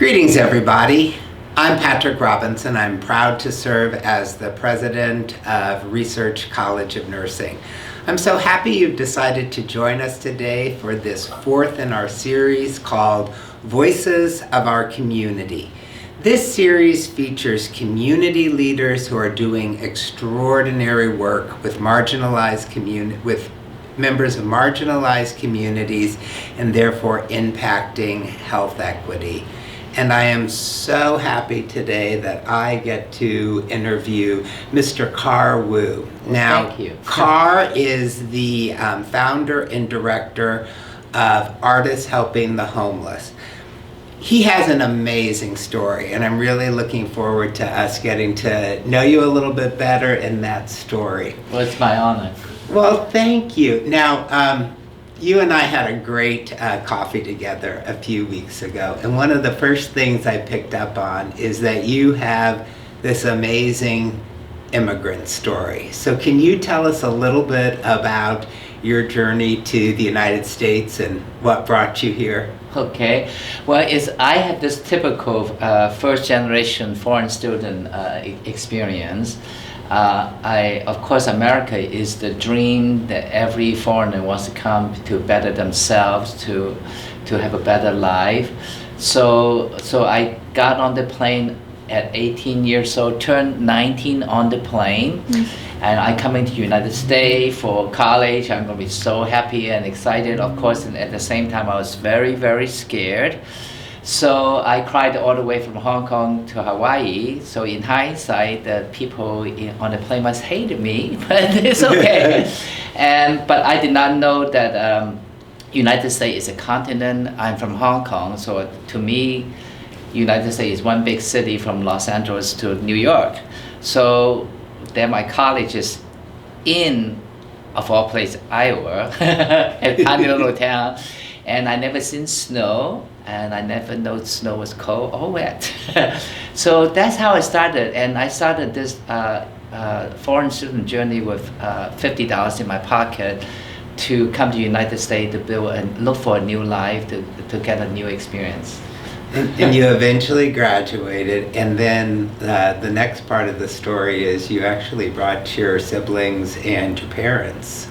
Greetings, everybody. I'm Patrick Robinson. I'm proud to serve as the president of Research College of Nursing. I'm so happy you've decided to join us today for this fourth in our series called Voices of Our Community. This series features community leaders who are doing extraordinary work with members of marginalized communities and therefore impacting health equity. And I am so happy today that I get to interview Mr. Carr Wu. Now, thank you. Carr is the founder and director of Artists Helping the Homeless. He has an amazing story, and I'm really looking forward to us getting to know you a little bit better in that story. Well, it's my honor. Well, thank you. Now, you and I had a great coffee together a few weeks ago, and one of the first things I picked up on is that you have this amazing immigrant story. So can you tell us a little bit about your journey to the United States and what brought you here? Okay. Well, I have this typical first generation foreign student experience. Of course, America is the dream that every foreigner wants to come to better themselves, to have a better life. So I got on the plane at 18 years old, turned 19 on the plane, and I come into United States for college. I'm going to be so happy and excited, of course, and at the same time I was very, very scared. So I cried all the way from Hong Kong to Hawaii. So in hindsight, the people on the plane must hate me, but it's okay. But I did not know that United States is a continent. I'm from Hong Kong, so to me, United States is one big city from Los Angeles to New York. So then my college is in, of all places, Iowa, a tiny little town, and I never seen snow. And I never know snow was cold or wet. So that's how I started. And I started this foreign student journey with $50 in my pocket to come to the United States to build and look for a new life, to get a new experience. And you eventually graduated, and then the next part of the story is you actually brought your siblings and your parents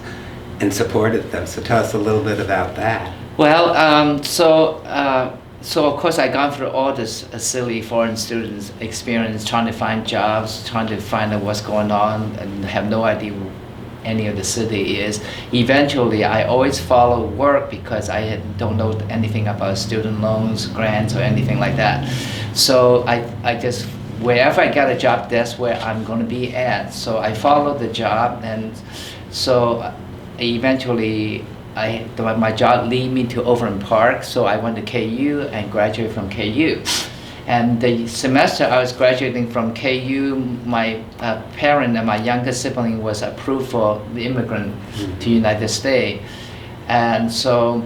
and supported them. So tell us a little bit about that. Well, so of course I gone through all this silly foreign students experience, trying to find jobs, trying to find out what's going on, and have no idea any of the city is. Eventually, I always follow work because I don't know anything about student loans, grants, or anything like that. So I just, wherever I get a job, that's where I'm going to be at. So I followed the job, and so eventually my job lead me to Overland Park, so I went to KU and graduated from KU. And the semester I was graduating from KU, my parent and my younger sibling was approved for the Immigrant to United States. And so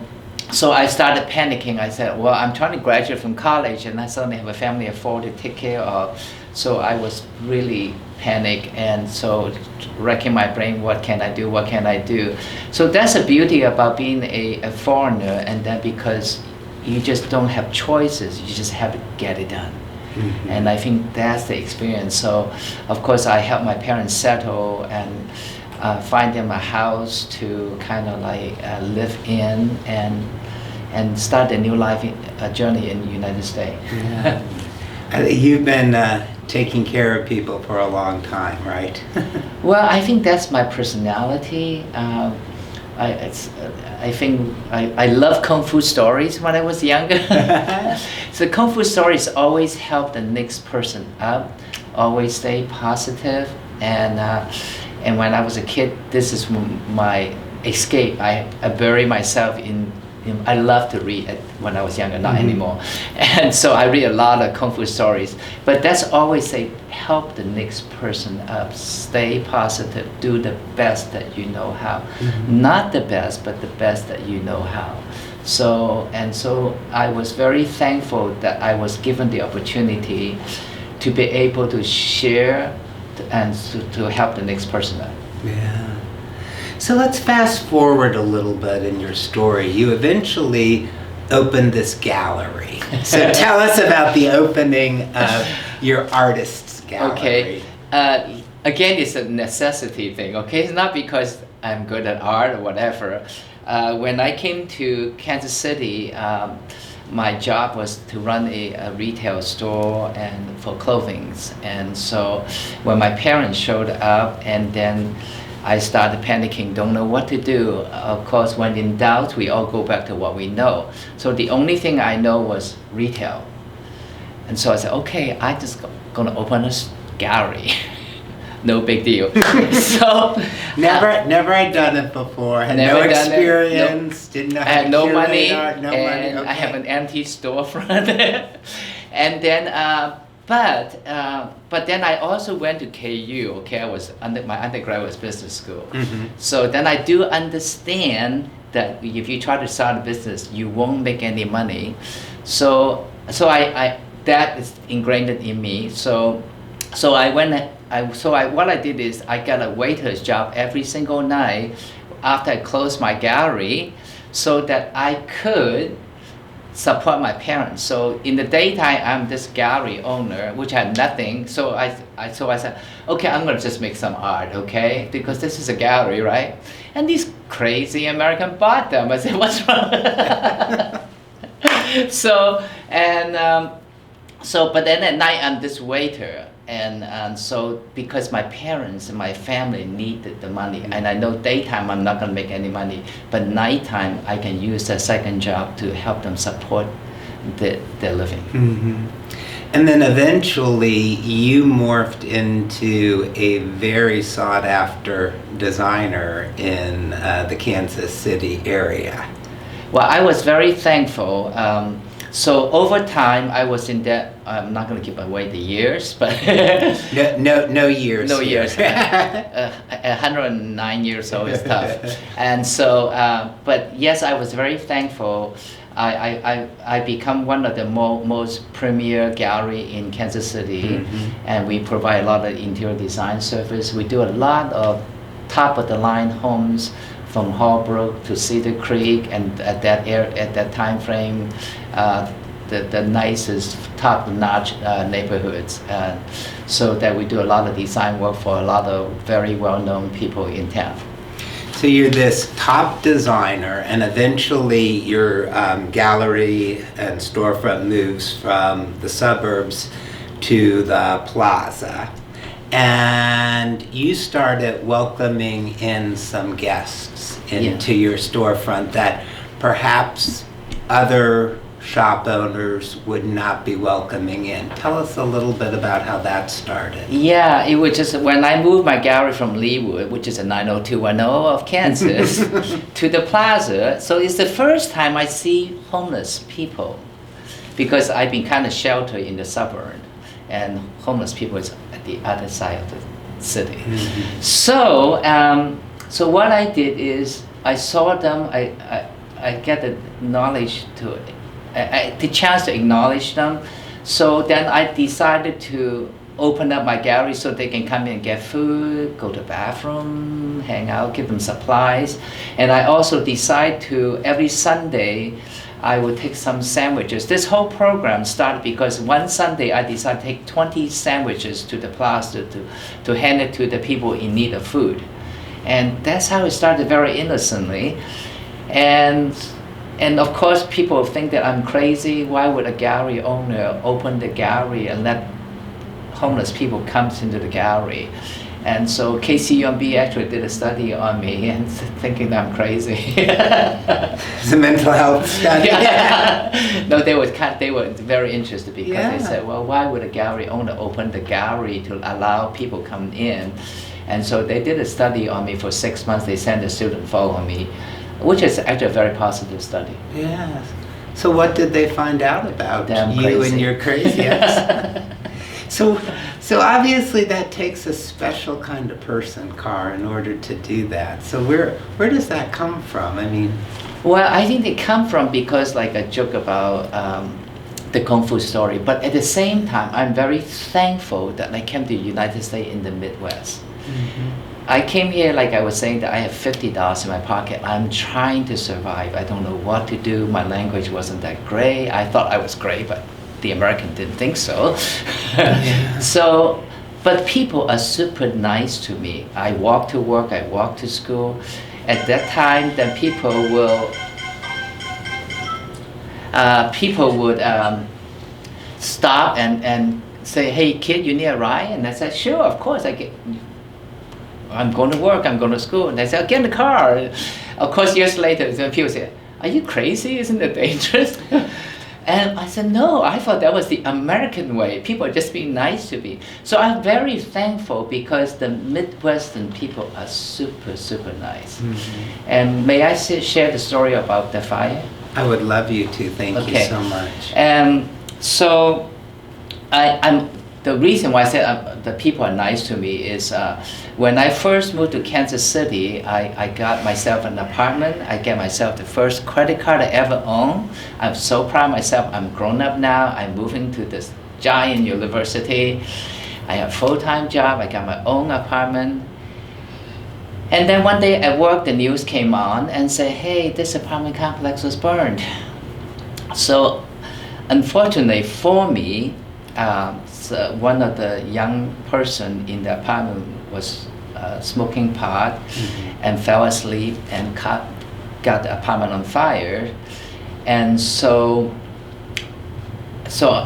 I started panicking. I said, well, I'm trying to graduate from college and I suddenly have a family of 4 to take care of. So I was really panicked, and so wrecking my brain, what can I do? So that's the beauty about being a foreigner, and then because you just don't have choices, you just have to get it done. Mm-hmm. And I think that's the experience. So of course I helped my parents settle and find them a house to kind of like live in and start a new life journey in the United States. Yeah. You've been taking care of people for a long time, right? Well, I think that's my personality. I think I love Kung Fu stories when I was younger. So Kung Fu stories always help the next person up, always stay positive. And when I was a kid, this is my escape. I bury myself in I loved to read when I was younger, not anymore. And so I read a lot of Kung Fu stories. But that's always say, help the next person up, stay positive, do the best that you know how. Not the best, but the best that you know how. So I was very thankful that I was given the opportunity to be able to share and to help the next person up. Yeah. So let's fast forward a little bit in your story. You eventually opened this gallery. So tell us about the opening of your artist's gallery. Okay. Again, it's a necessity thing, okay? It's not because I'm good at art or whatever. When I came to Kansas City, my job was to run a retail store and for clothing. And so when my parents showed up, and then I started panicking, don't know what to do. Of course, when in doubt, we all go back to what we know. So the only thing I know was retail. And so I said, okay, I just gonna open a gallery. No big deal. So never had done it before. Had no experience. Didn't know how I had to no curate money. art, no money. Okay. I have an empty storefront. And then, but then I also went to KU. Okay, my undergrad was business school. Mm-hmm. So then I do understand that if you try to start a business, you won't make any money. So I that is ingrained in me. So what I did is I got a waiter's job every single night after I closed my gallery, so that I could support my parents. So in the daytime, I'm this gallery owner, which had nothing. So I said, okay, I'm gonna just make some art, okay? Because this is a gallery, right? And these crazy Americans bought them. I said, what's wrong? But then at night I'm this waiter. And so because my parents and my family needed the money, and I know daytime I'm not going to make any money, but nighttime I can use that second job to help them support their living. Mm-hmm. And then eventually you morphed into a very sought after designer in the Kansas City area. Well, I was very thankful. So over time, I was in that. I'm not going to give away the years, but no years. No years. 109 years old is tough, and so. But yes, I was very thankful. I become one of the most premier gallery in Kansas City, mm-hmm. and we provide a lot of interior design service. We do a lot of top of the line homes, from Holbrook to Cedar Creek, and at that time frame, the nicest, top-notch neighborhoods. So that we do a lot of design work for a lot of very well-known people in town. So you're this top designer, and eventually your gallery and storefront moves from the suburbs to the plaza. And you started welcoming in some guests into your storefront that perhaps other shop owners would not be welcoming in. Tell us a little bit about how that started. Yeah, it was just when I moved my gallery from Leawood, which is a 90210 of Kansas, to the plaza. So it's the first time I see homeless people, because I've been kind of sheltered in the suburb, and homeless people is at the other side of the city. Mm-hmm. So what I did is I saw them. I get the knowledge the chance to acknowledge them. So then I decided to open up my gallery so they can come in and get food, go to the bathroom, hang out, give them supplies. And I also decided to, every Sunday, I would take some sandwiches. This whole program started because one Sunday I decided to take 20 sandwiches to the plaza to hand it to the people in need of food. And that's how it started, very innocently. And of course, people think that I'm crazy. Why would a gallery owner open the gallery and let homeless people come into the gallery? And so KCUMB actually did a study on me and thinking that I'm crazy. It's a mental health study. Yeah. No, they were very interested because they said, well, why would a gallery owner open the gallery to allow people come in? And so they did a study on me for 6 months. They sent a student follow me, which is actually a very positive study. Yes. So what did they find out about you crazy. and your craziness? So obviously that takes a special kind of person, Carr, in order to do that. So where does that come from? I mean, well, I think they come from because, like, a joke about the Kung Fu story. But at the same time, I'm very thankful that I came to the United States in the Midwest. Mm-hmm. I came here, like I was saying, that I have $50 in my pocket. I'm trying to survive. I don't know what to do. My language wasn't that great. I thought I was great, but the American didn't think so. Yeah. So, but people are super nice to me. I walk to work, I walk to school. At that time, then people would stop and say, "Hey kid, you need a ride?" And I said, "Sure, of course. I'm going to work, I'm going to school." And they said, "Get in the car." Of course, years later, then people say, "Are you crazy? Isn't it dangerous?" And I said, "No, I thought that was the American way. People are just being nice to me." So I'm very thankful because the Midwestern people are super, super nice. Mm-hmm. And may I share the story about the fire? I would love you to. Thank you so much. And so the reason why I said the people are nice to me is when I first moved to Kansas City, I got myself an apartment. I got myself the first credit card I ever owned. I'm so proud of myself. I'm grown up now. I'm moving to this giant university. I have a full-time job. I got my own apartment. And then one day at work, the news came on and said, "Hey, this apartment complex was burned." So unfortunately for me, so one of the young person in the apartment was smoking pot and fell asleep and got the apartment on fire. And so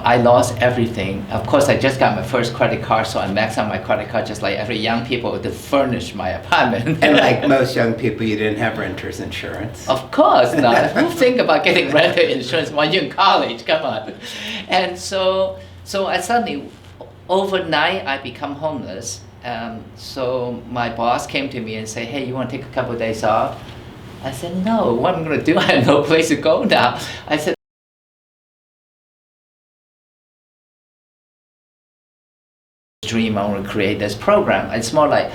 I lost everything. Of course, I just got my first credit card, so I maxed out my credit card just like every young people to furnish my apartment. And like most young people, you didn't have renter's insurance. Of course not. Who think about getting rental insurance while you're in college? Come on. And so I suddenly, overnight, I become homeless. So my boss came to me and said, "Hey, you want to take a couple of days off?" I said, "No, what am I going to do? I have no place to go now." I said, "Dream, I want to create this program." It's more like,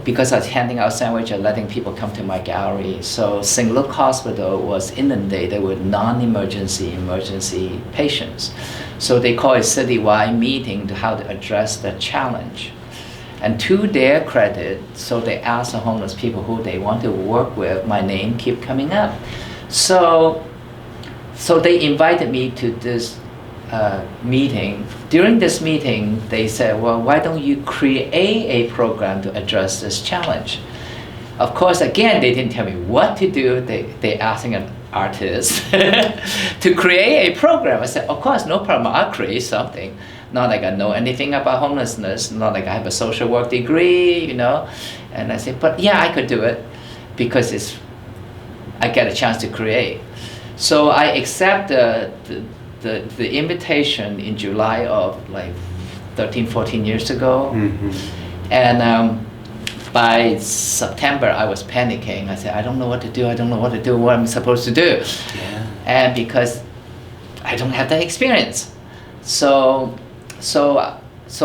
because I was handing out sandwich and letting people come to my gallery. So St. Luke Hospital was inundated with non-emergency, emergency patients. So they call a citywide meeting to how to address the challenge. And to their credit, so they asked the homeless people who they want to work with. My name kept coming up. So they invited me to this meeting. During this meeting, they said, "Well, why don't you create a program to address this challenge?" Of course, again, they didn't tell me what to do. They asking an artist to create a program. I said, "Of course, no problem. I'll create something." Not like I know anything about homelessness. Not like I have a social work degree, you know. And I said, "But yeah, I could do it because I get a chance to create." So I accept the invitation in July of like 13, 14 years ago. Mm-hmm. And by September, I was panicking. I said, "I don't know what to do. I don't know what to do, what I'm supposed to do." Yeah. And because I don't have that experience. So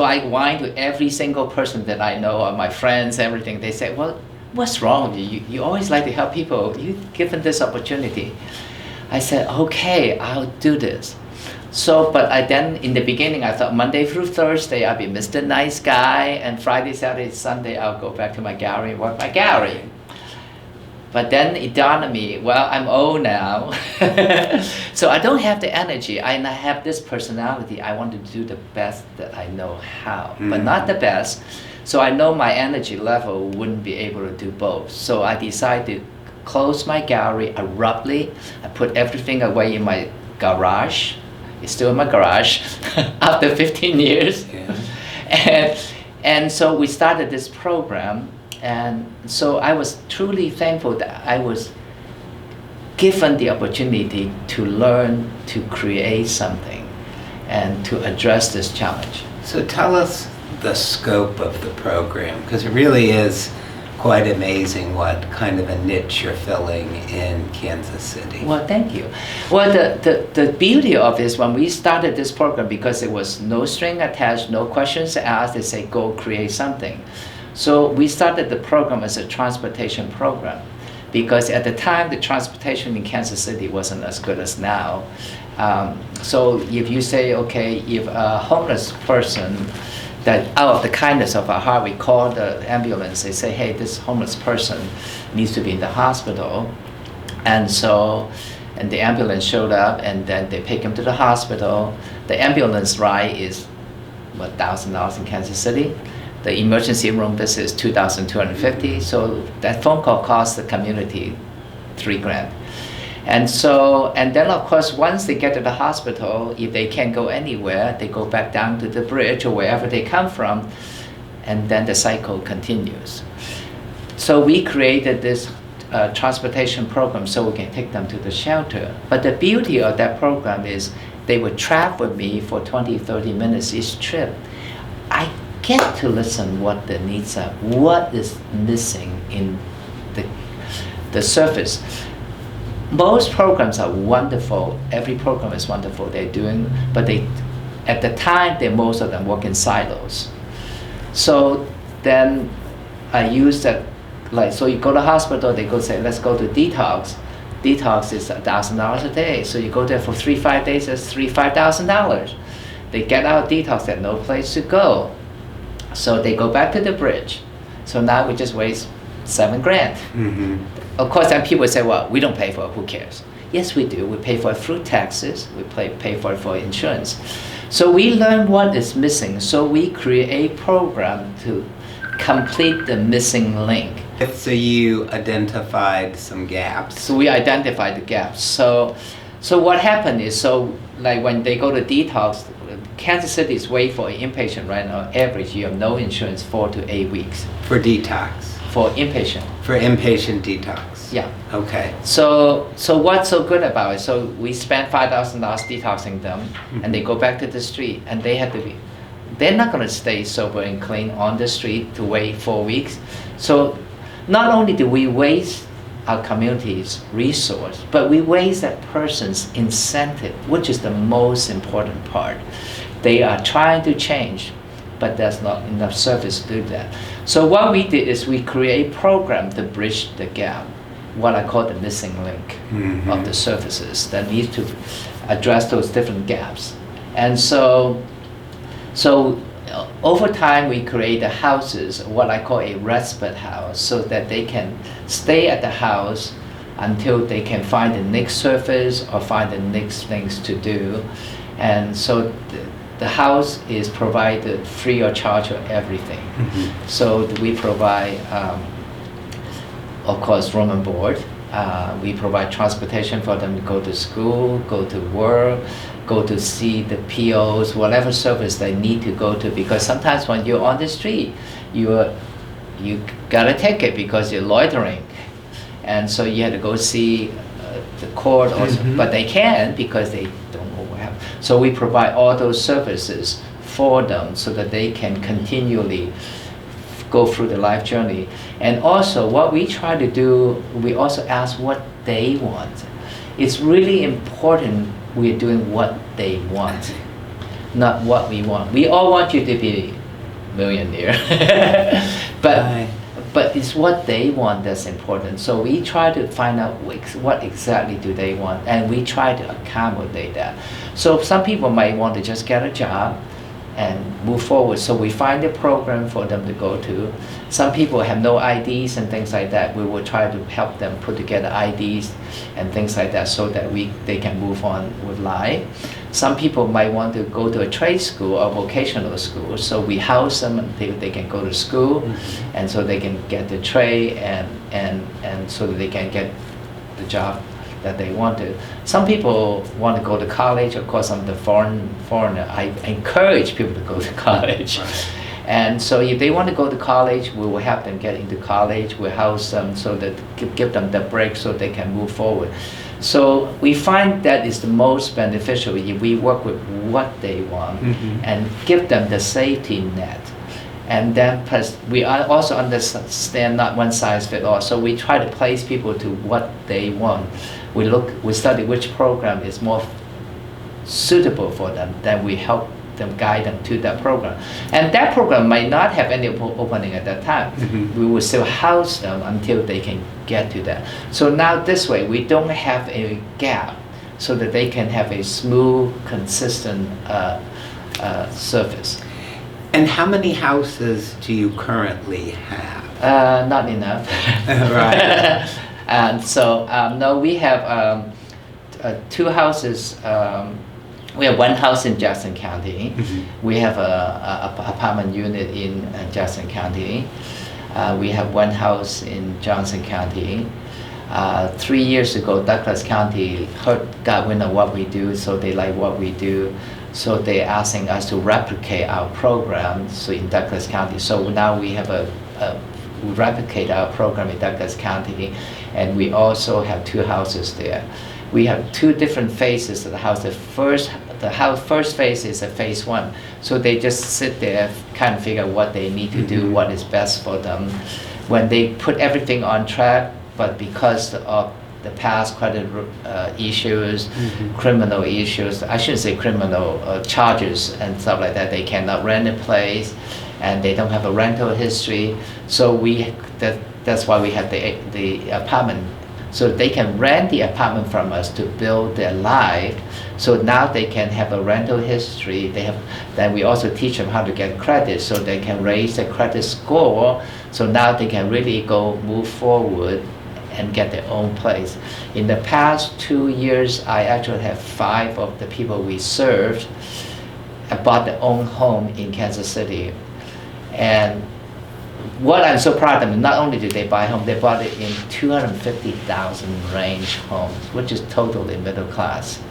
I whined to every single person that I know, or my friends, everything. They said, "Well, what's wrong with you? You always like to help people. You've given this opportunity." I said, "Okay, I'll do this." So, but then in the beginning, I thought Monday through Thursday, I'll be Mr. Nice Guy, and Friday, Saturday, Sunday, I'll go back to my gallery and work my gallery. But then it dawned on me, well, I'm old now, so I don't have the energy. I have this personality. I want to do the best that I know how, but not the best. So I know my energy level wouldn't be able to do both. So I decided to close my gallery abruptly. I put everything away in my garage. It's still in my garage after 15 years. Yeah. And so we started this program. And so I was truly thankful that I was given the opportunity to learn to create something and to address this challenge. So tell us the scope of the program, because it really is quite amazing what kind of a niche you're filling in Kansas City. Well, thank you. Well, the beauty of this, when we started this program, because it was no string attached, no questions asked, they say, go create something. So we started the program as a transportation program, because at the time, the transportation in Kansas City wasn't as good as now. So if you say, okay, if a homeless person that out of the kindness of our heart, we call the ambulance. They say, hey, this homeless person needs to be in the hospital. And so, and the ambulance showed up, and then they pick him to the hospital. The ambulance ride is, what, $1,000 in Kansas City? The emergency room visit is $2,250. So that phone call costs the community $3,000. And so, and then of course, once they get to the hospital, if they can't go anywhere, they go back down to the bridge or wherever they come from, and then the cycle continues. So we created this transportation program so we can take them to the shelter. But the beauty of that program is they would travel with me for 20, 30 minutes each trip. I get to listen what the needs are, what is missing in the surface. Most programs are wonderful. Every program is wonderful they're doing, but at the time, most of them work in silos. So then I use that, like, so you go to hospital, they go say, let's go to detox. Detox is $1,000 a day. So you go there for 3-5 days, that's $5,000. They get out of detox, they have no place to go. So they go back to the bridge. So now we just waste $7,000. Mm-hmm. Of course, then people say, well, we don't pay for it, who cares? Yes, we do. We pay for it through taxes. We pay for it for insurance. So we learn what is missing. So we create a program to complete the missing link. So you identified some gaps. So we identified the gaps. So what happened is, so like when they go to detox, Kansas City is wait for an inpatient right now. Average, you have no insurance 4 to 8 weeks. For detox? For inpatient. For inpatient detox? Yeah. Okay. So what's so good about it? So we spend $5,000 detoxing them, and they go back to the street, and they're not going to stay sober and clean on the street to wait 4 weeks. So not only do we waste our community's resource, but we waste that person's incentive, which is the most important part. They are trying to change, but there's not enough service to do that. So what we did is we create a program to bridge the gap, what I call the missing link of the services that need to address those different gaps. And so over time we create the houses, what I call a respite house, so that they can stay at the house until they can find the next service or find the next things to do. And so the house is provided free of charge of everything. So we provide, of course, room and board. We provide transportation for them to go to school, go to work, go to see the POs, whatever service they need to go to. Because sometimes when you're on the street, you got a ticket because you're loitering, and so you had to go see the court. Also, but they can't because they don't know what happened. So we provide all those services for them so that they can continually go through the life journey. And also what we try to do, we also ask what they want. It's really important we're doing what they want, not what we want. We all want you to be millionaire, but it's what they want that's important. So we try to find out what exactly do they want, and we try to accommodate that. So some people might want to just get a job and move forward. So we find a program for them to go to. Some people have no IDs and things like that. We will try to help them put together IDs and things like that so that they can move on with life. Some people might want to go to a trade school or vocational school. So we house them until they can go to school, and so they can get the trade and so that they can get the job that they want to. Some people want to go to college. Of course, I'm the foreigner. I encourage people to go to college. Right. And so if they want to go to college, we will help them get into college. We'll house them so that give them the break so they can move forward. So we find that is the most beneficial if we work with what they want and give them the safety net. And then plus we also understand not one size fits all. So we try to place people to what they want. We study which program is more suitable for them. Then we help them, guide them to that program. And that program might not have any opening at that time. We will still house them until they can get to that. So now this way, we don't have a gap so that they can have a smooth, consistent service. And how many houses do you currently have? Not enough. Right. And so no, we have two houses. We have one house in Jackson County. We have a apartment unit in Jackson County. We have one house in Johnson County. 3 years ago, Douglas County got wind of what we do, so they like what we do. So they're asking us to replicate our program so in Douglas County. So now we have we replicate our program in Douglas County, and we also have two houses there. We have two different phases of the house. The first phase is a phase one. So they just sit there, kind of figure out what they need to do, what is best for them. When they put everything on track, but because of the past credit issues, criminal issues, I shouldn't say criminal charges and stuff like that, they cannot rent a place, and they don't have a rental history. So that's why we have the apartment. So they can rent the apartment from us to build their life. So now they can have a rental history. Then we also teach them how to get credit so they can raise their credit score. So now they can really move forward and get their own place. In the past 2 years, I actually have 5 of the people we served bought their own home in Kansas City. And what I'm so proud of them, not only did they buy a home, they bought it in 250,000 range homes, which is totally middle class.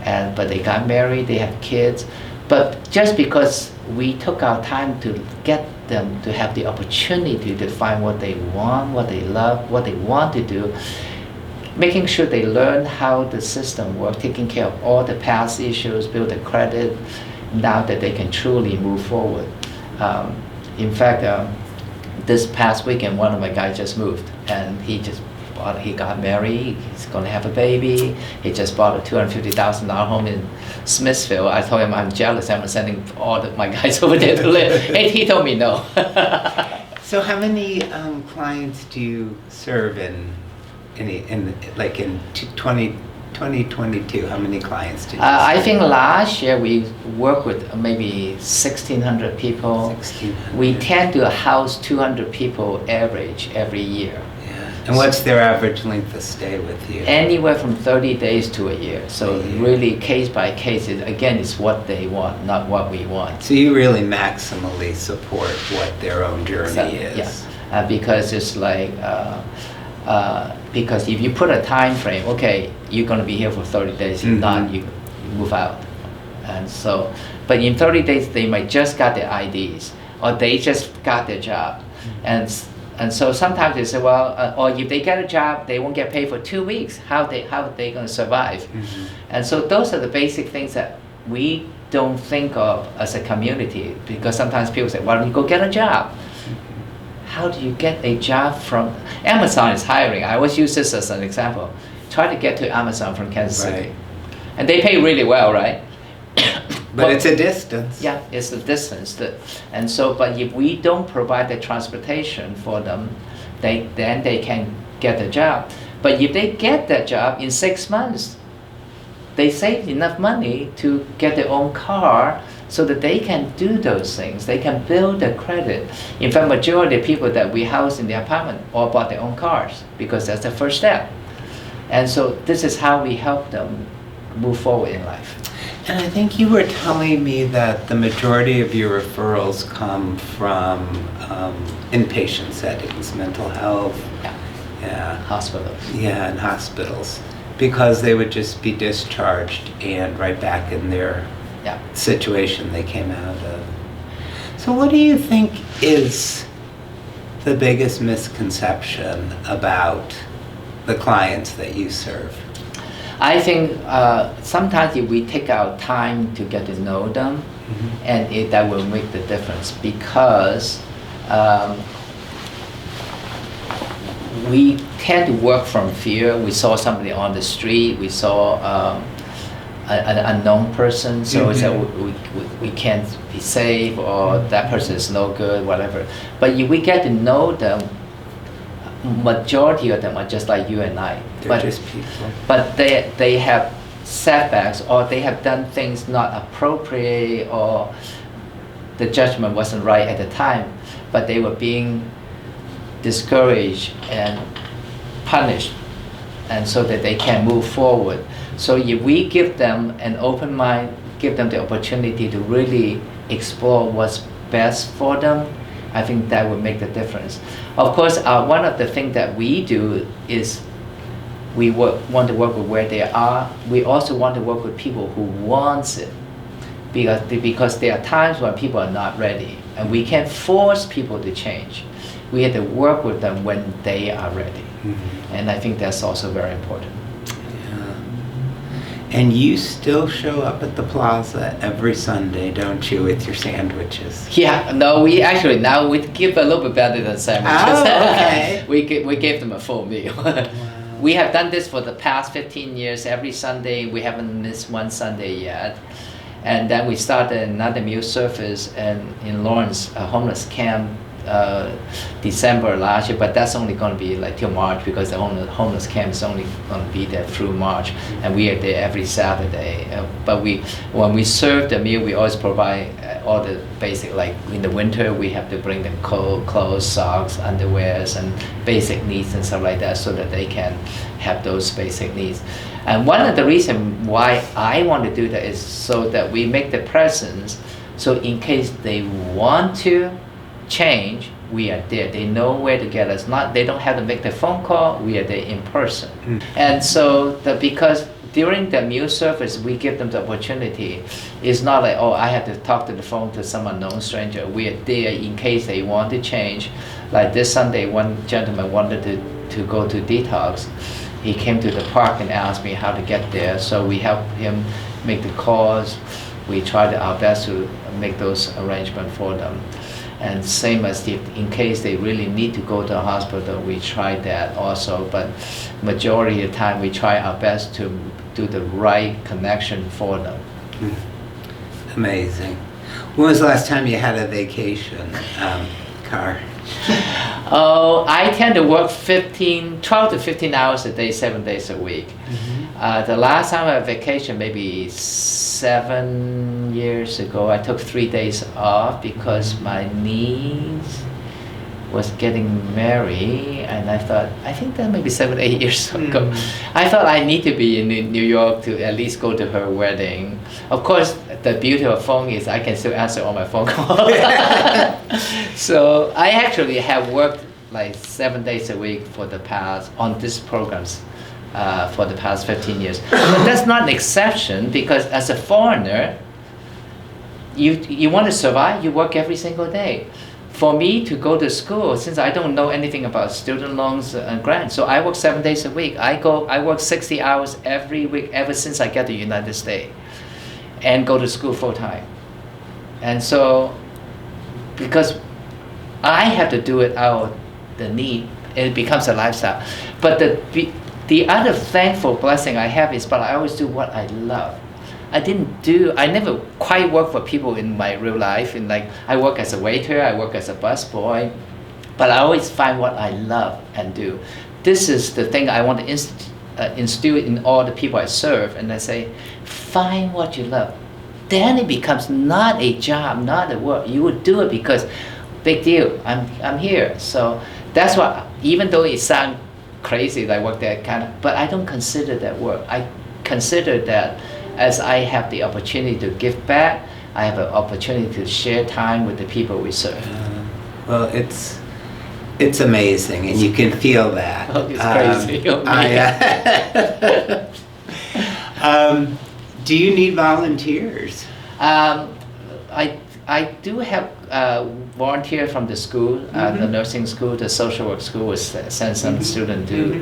But they got married, they have kids. But just because we took our time to get them to have the opportunity to find what they want, what they love, what they want to do, making sure they learn how the system works, taking care of all the past issues, build the credit, now that they can truly move forward. In fact, this past weekend, one of my guys just moved, and he got married, he's gonna have a baby, he just bought a $250,000 home in Smithville. I told him I'm jealous, I'm sending all my guys over there to live, and he told me no. So how many clients do you serve in 2022? How many clients did you serve? I think last year we worked with maybe 1,600 people. 1,600. We tend to house 200 people average every year. And what's their average length of stay with you? Anywhere from 30 days to a year. So really case by case, it's what they want, not what we want. So you really maximally support what their own journey is. Yeah, because it's like, because if you put a time frame, okay, you're going to be here for 30 days, if not, you move out. And so, but in 30 days, they might just got their IDs, or they just got their job. And so sometimes they say, well, or if they get a job, they won't get paid for 2 weeks. How are they going to survive? And so those are the basic things that we don't think of as a community, because sometimes people say, why don't you go get a job? How do you get a job from Amazon is hiring? I always use this as an example. Try to get to Amazon from Kansas City, and they pay really well, right? But it's a distance. Yeah, it's a distance. And so, but if we don't provide the transportation for them, then they can get a job. But if they get that job in 6 months, they save enough money to get their own car so that they can do those things. They can build the credit. In fact, majority of people that we house in the apartment all bought their own cars because that's the first step. And so this is how we help them move forward in life. And I think you were telling me that the majority of your referrals come from inpatient settings, mental health. Yeah. Hospitals. Yeah, and hospitals. Because they would just be discharged and right back in their situation they came out of. So what do you think is the biggest misconception about the clients that you serve? I think sometimes if we take our time to get to know them, and that will make the difference, because we tend to work from fear. We saw somebody on the street, we saw an unknown person, so we can't be safe, or that person is no good, whatever. But if we get to know them, majority of them are just like you and I. They're just people. But they have setbacks, or they have done things not appropriate, or the judgment wasn't right at the time, but they were being discouraged and punished, and so that they can move forward. So if we give them an open mind, give them the opportunity to really explore what's best for them, I think that would make the difference. Of course, one of the things that we do is we want to work with where they are. We also want to work with people who wants it, because there are times when people are not ready, and we can't force people to change. We have to work with them when they are ready. Mm-hmm. And I think that's also very important. Yeah. And you still show up at the plaza every Sunday, don't you, with your sandwiches? Yeah, no, we actually now we give a little bit better than sandwiches. Oh, okay. we gave them a full meal. Wow. We have done this for the past 15 years. Every Sunday, we haven't missed one Sunday yet. And then we started another meal service in Lawrence, a homeless camp, December last year, but that's only going to be like till March, because the homeless camp is only going to be there through March, and we are there every Saturday. But when we serve the meal, we always provide all the basic, like in the winter we have to bring them cold clothes, socks, underwears, and basic needs and stuff like that, so that they can have those basic needs. And one of the reasons why I want to do that is so that we make the presence, so in case they want to change, we are there. They know where to get us. They don't have to make the phone call. We are there in person. Mm. And so because during the meal service, we give them the opportunity. It's not like, oh, I have to talk to the phone to some unknown stranger. We are there in case they want to change. Like this Sunday, one gentleman wanted to go to detox. He came to the park and asked me how to get there. So we helped him make the calls. We tried our best to make those arrangements for them. And same as in case they really need to go to the hospital, we try that also. But majority of the time, we try our best to do the right connection for them. Amazing. When was the last time you had a vacation, Car? Oh, I tend to work 12 to 15 hours a day, 7 days a week. Mm-hmm. The last time I had a vacation, maybe 7 years ago, I took 3 days off because my niece was getting married, and I think that maybe 7, 8 years ago. I thought I need to be in New York to at least go to her wedding. Of course, the beauty of phone is I can still answer all my phone calls. So I actually have worked like 7 days a week on these programs for the past 15 years. But that's not an exception, because as a foreigner, you want to survive, you work every single day. For me to go to school, since I don't know anything about student loans and grants, so I work 7 days a week. I work 60 hours every week ever since I get to the United States, and go to school full time. And so, because I have to do it out of the need, it becomes a lifestyle. But the other thankful blessing I have is, but I always do what I love. I never quite work for people in my real life. And like, I work as a waiter, I work as a busboy, but I always find what I love and do. This is the thing I want to instill in all the people I serve. And I say, find what you love. Then it becomes not a job, not a work. You would do it because, big deal, I'm here. So that's what, even though it sounds crazy that I work that kind of, but I don't consider that work. I consider that as I have the opportunity to give back, I have an opportunity to share time with the people we serve. Well, it's amazing, and you can feel that. Oh, it's crazy. Do you need volunteers? I do have volunteer from the school, the nursing school, the social work school will send some student to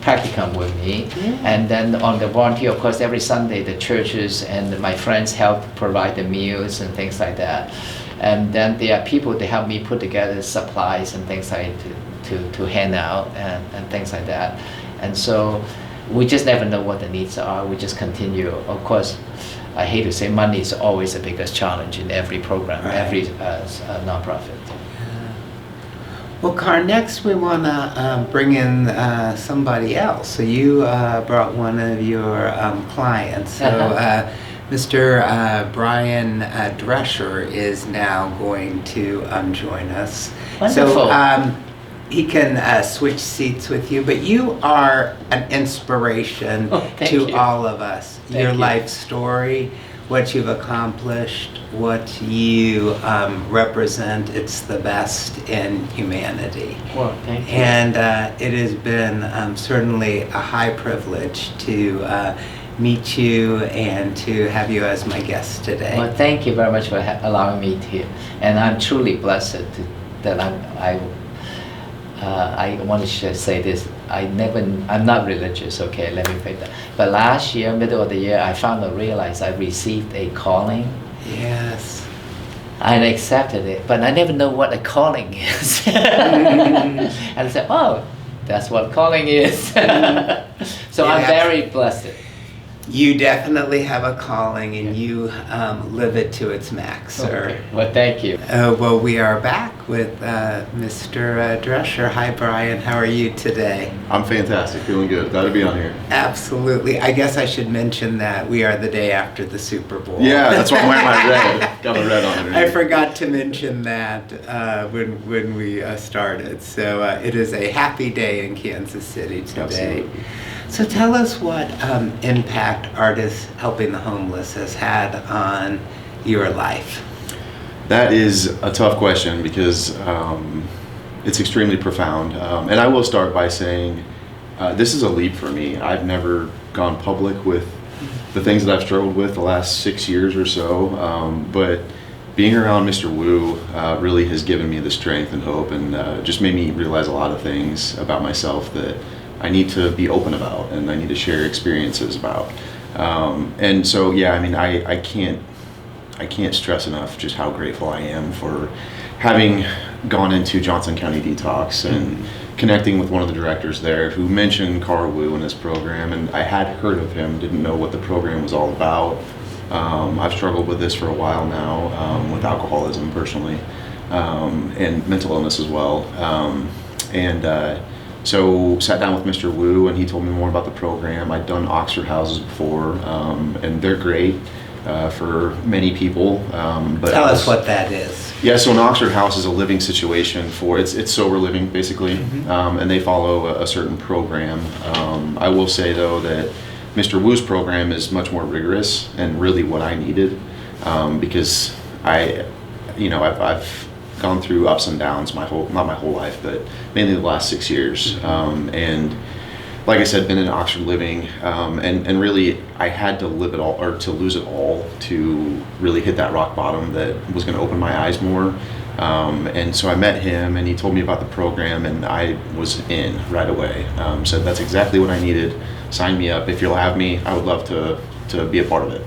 practicum with me. And then on the volunteer, of course, every Sunday the churches and my friends help provide the meals and things like that. And then there are people to help me put together supplies and things like to hand out and things like that. And so we just never know what the needs are. We just continue. Of course, I hate to say money is always the biggest challenge in every program, right. Every nonprofit. Well, Car, next we want to bring in somebody else. So you brought one of your clients. So Mr. Bryan Drescher is now going to join us. Wonderful. So he can switch seats with you, but you are an inspiration Thank to you. all of us. Your you. life story, what you've accomplished, what you represent, it's the best in humanity. Well, thank you. And it has been certainly a high privilege to meet you and to have you as my guest today. Well, thank you very much for allowing me to, and I'm truly blessed that I want to say this. I'm not religious. Okay, let me put that. But last year, middle of the year, I realized I received a calling. Yes. I accepted it, but I never know what a calling is. And I said, oh, that's what calling is. So I'm very blessed. You definitely have a calling, and you live it to its max, sir. Okay. Well, thank you. Well, we are back with Mr. Drescher. Hi, Bryan. How are you today? I'm fantastic, feeling good. Glad to be on here. Absolutely. I guess I should mention that we are the day after the Super Bowl. Yeah, that's why I'm wearing my red. Got my red on it. I forgot to mention that when we started. So it is a happy day in Kansas City today. Absolutely. So tell us what impact Artists Helping the Homeless has had on your life. That is a tough question because it's extremely profound. And I will start by saying this is a leap for me. I've never gone public with the things that I've struggled with the last 6 years or so. But being around Mr. Wu really has given me the strength and hope, and just made me realize a lot of things about myself that I need to be open about, and I need to share experiences about. And so, yeah, I mean, I can't stress enough just how grateful I am for having gone into Johnson County Detox and connecting with one of the directors there who mentioned Carl Wu in his program, and I had heard of him, didn't know what the program was all about. I've struggled with this for a while now, with alcoholism personally, and mental illness as well. So sat down with Mr. Wu, and he told me more about the program. I'd done Oxford houses before, and they're great for many people. But Tell us what that is. Yeah, so an Oxford house is a living situation for, it's sober living basically, and they follow a certain program. I will say though that Mr. Wu's program is much more rigorous and really what I needed, because I've gone through ups and downs not my whole life, but mainly the last 6 years. And like I said, been in Oxford living, and really I had to live it all, or to lose it all, to really hit that rock bottom that was going to open my eyes more. And so I met him, and he told me about the program, and I was in right away. Said that's exactly what I needed. Sign me up. If you'll have me, I would love to be a part of it.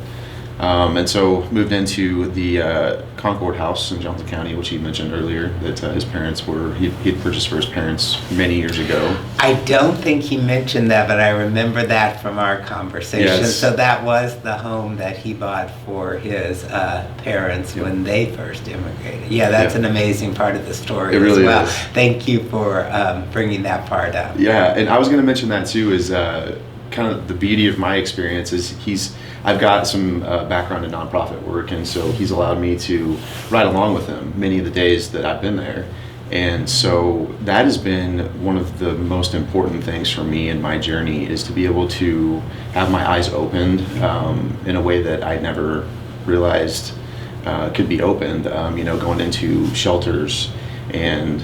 And so moved into the Concord house in Johnson County, which he mentioned earlier, that his parents he'd purchased for his parents many years ago. I don't think he mentioned that, but I remember that from our conversation. Yes. So that was the home that he bought for his parents when they first immigrated. Yeah, that's an amazing part of the story It really as well. is. Thank you for bringing that part up. Yeah, and I was going to mention that too, is kind of the beauty of my experience is I've got some background in nonprofit work, and so he's allowed me to ride along with him many of the days that I've been there. And so that has been one of the most important things for me in my journey, is to be able to have my eyes opened in a way that I never realized could be opened. Going into shelters and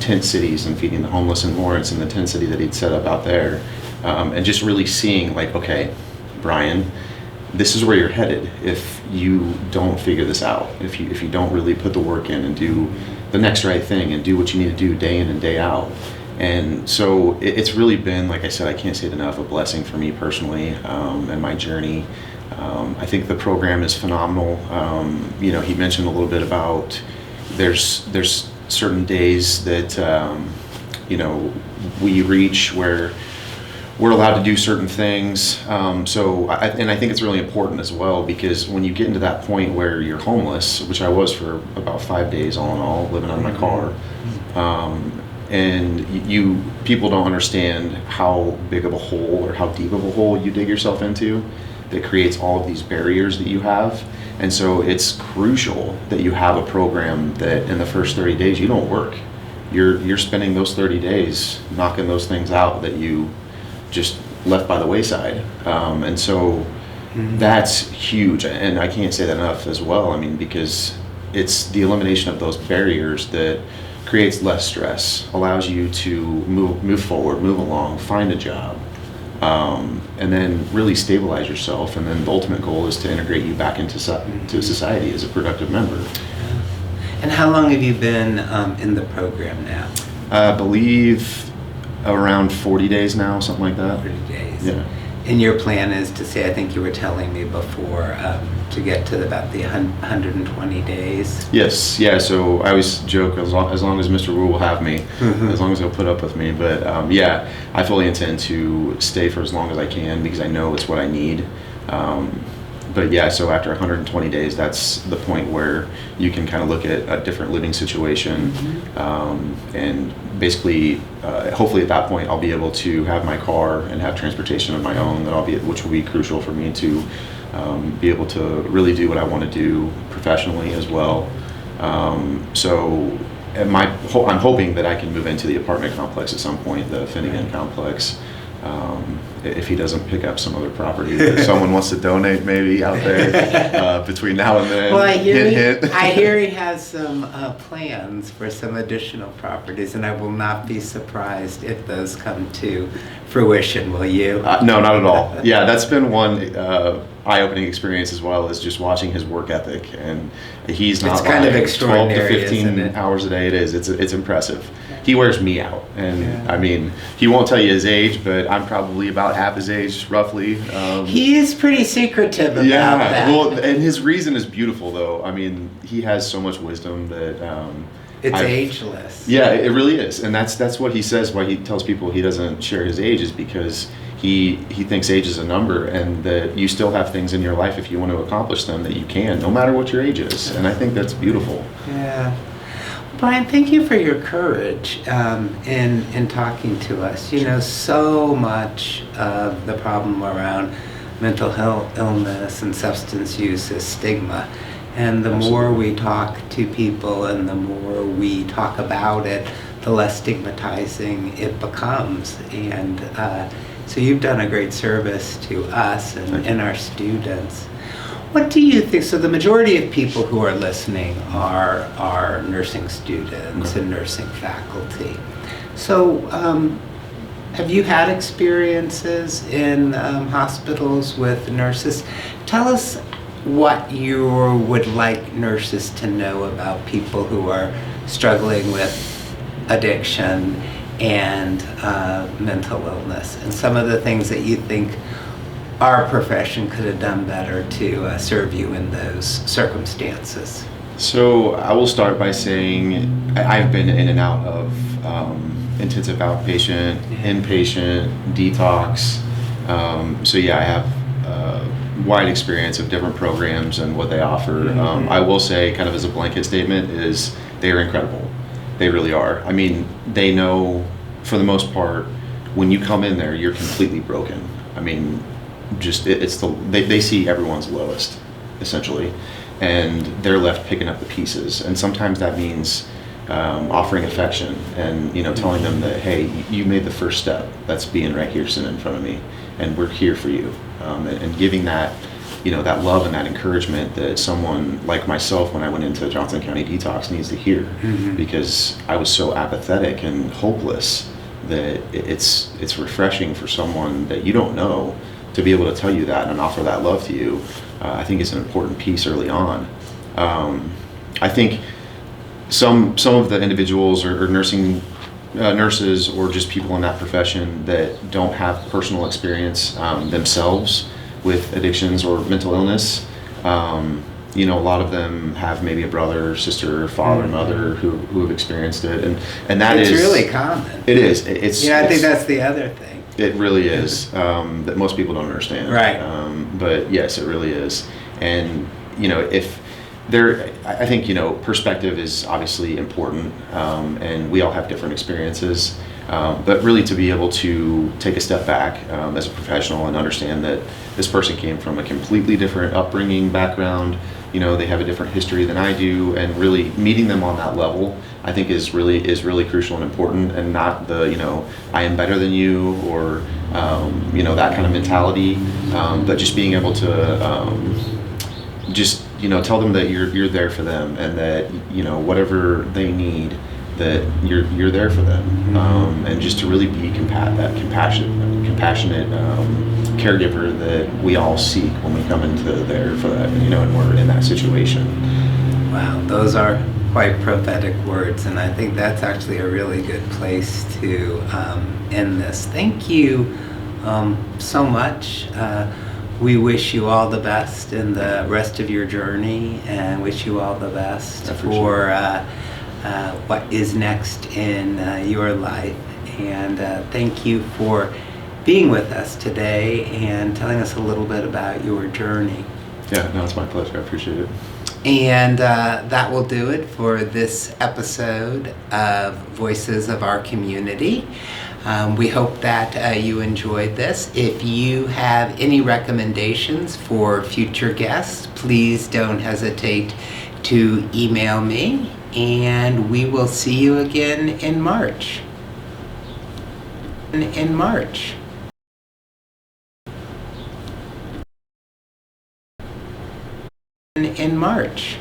tent cities and feeding the homeless in Lawrence, in the tent city that he'd set up out there, and just really seeing like, okay, Bryan, this is where you're headed if you don't figure this out, if you don't really put the work in and do the next right thing and do what you need to do day in and day out. And so it's really been, like I said, I can't say it enough, a blessing for me personally, and my journey. I think the program is phenomenal. He mentioned a little bit about there's certain days that we reach where we're allowed to do certain things. I think it's really important as well, because when you get into that point where you're homeless, which I was for about 5 days all in all, living out of my car, and people don't understand how big of a hole or how deep of a hole you dig yourself into. that creates all of these barriers that you have. And so it's crucial that you have a program that in the first 30 days you don't work. You're spending those 30 days knocking those things out that you just left by the wayside. And so that's huge. And I can't say that enough as well. I mean, because it's the elimination of those barriers that creates less stress, allows you to move forward, move along, find a job, and then really stabilize yourself. And then the ultimate goal is to integrate you back into society as a productive member. And how long have you been in the program now? I believe around 40 days now, something like that. 30 days. Yeah. And your plan is to say, I think you were telling me before, to get to about the 120 days? Yes, yeah, so I always joke, as long as Mr. Wu will have me, as long as he'll put up with me. But yeah, I fully intend to stay for as long as I can because I know it's what I need. But yeah, so after 120 days, that's the point where you can kind of look at a different living situation. And basically, hopefully at that point, I'll be able to have my car and have transportation of my own, which will be crucial for me to be able to really do what I want to do professionally as well. So I'm hoping that I can move into the apartment complex at some point, the Finnegan complex. If he doesn't pick up some other property that someone wants to donate maybe out there between now and then. Well, I hear, hint. I hear he has some plans for some additional properties, and I will not be surprised if those come to fruition, will you? No, not at all. Yeah, that's been one eye-opening experience as well, as just watching his work ethic. And he's not It's kind of lying. extraordinary, 12 to 15 isn't it? hours a day it is. It's impressive. He wears me out. And I mean, he won't tell you his age, but I'm probably about half his age, roughly. He is pretty secretive about that. Well, and his reason is beautiful, though. I mean, he has so much wisdom that It's ageless. yeah, it really is, and that's what he says. Why he tells people he doesn't share his age is because he thinks age is a number, and that you still have things in your life if you want to accomplish them that you can, no matter what your age is. And I think that's beautiful. Yeah. Bryan, thank you for your courage in talking to us. You know, so much of the problem around mental health, illness, and substance use is stigma. And the more we talk to people and the more we talk about it, the less stigmatizing it becomes. And so you've done a great service to us and our students. What do you think? So the majority of people who are listening are nursing students and nursing faculty. So have you had experiences in hospitals with nurses? Tell us what you would like nurses to know about people who are struggling with addiction and mental illness, and some of the things that you think our profession could have done better to serve you in those circumstances. So I will start by saying I've been in and out of intensive outpatient, inpatient, detox. So yeah, I have wide experience of different programs and what they offer. I will say, kind of as a blanket statement, is they are incredible. They really are. I mean, they know, for the most part, when you come in there, you're completely broken. I mean, just they see everyone's lowest, essentially, and they're left picking up the pieces. And sometimes that means offering affection and telling them that, hey, you made the first step. That's being right here sitting in front of me, and we're here for you. And giving that that love and that encouragement that someone like myself, when I went into Johnson County Detox, needs to hear, because I was so apathetic and hopeless that it's refreshing for someone that you don't know to be able to tell you that and offer that love to you. I think it's an important piece early on. I think some of the individuals or nurses or just people in that profession that don't have personal experience themselves with addictions or mental illness, a lot of them have maybe a brother, sister, father, mother who have experienced it, and it's really common. It is. I think that's the other thing. It really is, that most people don't understand. Right. But yes, it really is. And, if there, I think, perspective is obviously important, and we all have different experiences. But really to be able to take a step back as a professional and understand that this person came from a completely different upbringing, background, they have a different history than I do, and really meeting them on that level, I think is really crucial and important, and not the, I am better than you, or, that kind of mentality, but just being able to just, tell them that you're there for them, and that, whatever they need, that you're there for them, and just to really be that compassionate caregiver that we all seek when we come into there for that, and we're in that situation. Wow, those are quite prophetic words, and I think that's actually a really good place to end this. Thank you so much. We wish you all the best in the rest of your journey, and wish you all the best for what is next in your life. And thank you for being with us today and telling us a little bit about your journey. Yeah, no, it's my pleasure. I appreciate it. And that will do it for this episode of Voices of Our Community. We hope that you enjoyed this. If you have any recommendations for future guests, please don't hesitate to email me, and we will see you again in March. In March. In March.